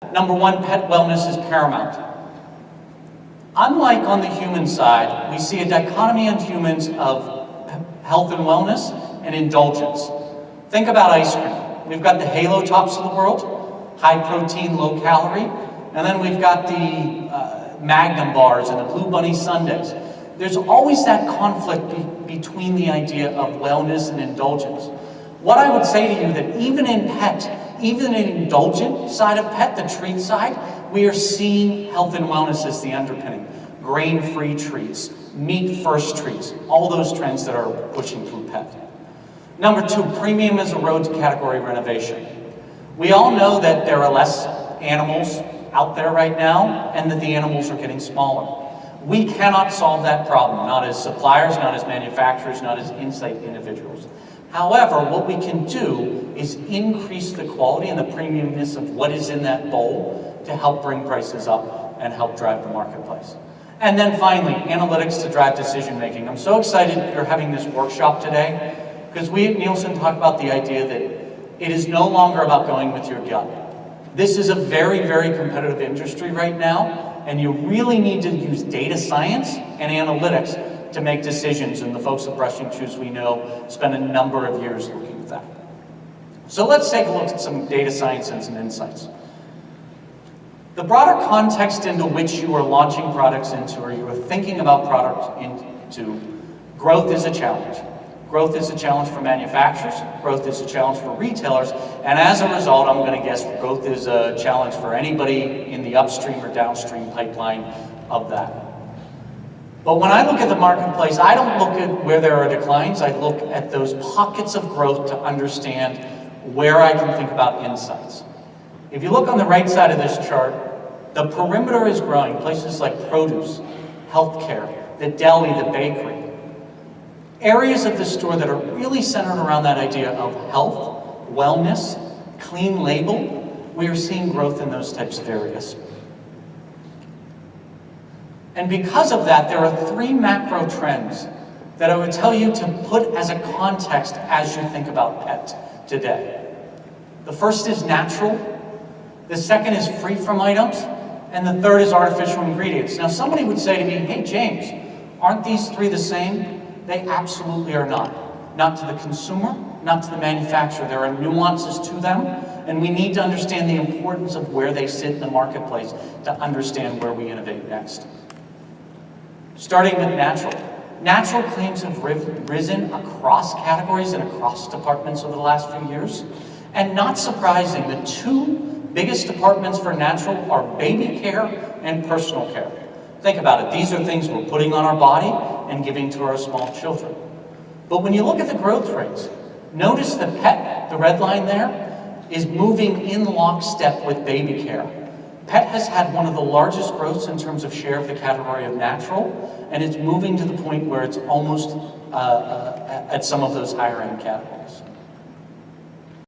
Number one, pet wellness is paramount. Unlike on the human side, we see a dichotomy on humans of health and wellness and indulgence. Think about ice cream. We've got the Halo Tops of the world, high protein, low calorie, and then we've got the Magnum bars and the Blue Bunny sundaes. There's always that conflict between the idea of wellness and indulgence. What I would say to you that even in pet, even in the indulgent side of pet, the treat side, we are seeing health and wellness as the underpinning. Grain-free treats, meat-first treats, all those trends that are pushing through pet. Number two, premium is a road to category renovation. We all know that there are less animals out there right now and that the animals are getting smaller. We cannot solve that problem, not as suppliers, not as manufacturers, not as insight individuals. However, what we can do is increase the quality and the premiumness of what is in that bowl to help bring prices up and help drive the marketplace. And then finally, analytics to drive decision making. I'm so excited you're having this workshop today because we at Nielsen talk about the idea that it is no longer about going with your gut. This is a very, very competitive industry right now, and you really need to use data science and analytics to make decisions, and the folks at Brushing Shoes we know spend a number of years looking at that. So let's take a look at some data science and some insights. The broader context into which you are launching products into, or you are thinking about products into, growth is a challenge. Growth is a challenge for manufacturers, growth is a challenge for retailers, and as a result, I'm going to guess growth is a challenge for anybody in the upstream or downstream pipeline of that. But when I look at the marketplace, I don't look at where there are declines, I look at those pockets of growth to understand where I can think about insights. If you look on the right side of this chart, the perimeter is growing, places like produce, healthcare, the deli, the bakery. Areas of the store that are really centered around that idea of health, wellness, clean label, we are seeing growth in those types of areas. And because of that, there are three macro trends that I would tell you to put as a context as you think about pet today. The first is natural, the second is free from items, and the third is artificial ingredients. Now somebody would say to me, hey James, aren't these three the same? They absolutely are not. Not to the consumer, not to the manufacturer. There are nuances to them, and we need to understand the importance of where they sit in the marketplace to understand where we innovate next. Starting with natural. Natural claims have risen across categories and across departments over the last few years. And not surprising, the two biggest departments for natural are baby care and personal care. Think about it, these are things we're putting on our body and giving to our small children. But when you look at the growth rates, notice the pet, the red line there, is moving in lockstep with baby care. Pet has had one of the largest growths in terms of share of the category of natural, and it's moving to the point where it's almost at some of those higher end categories.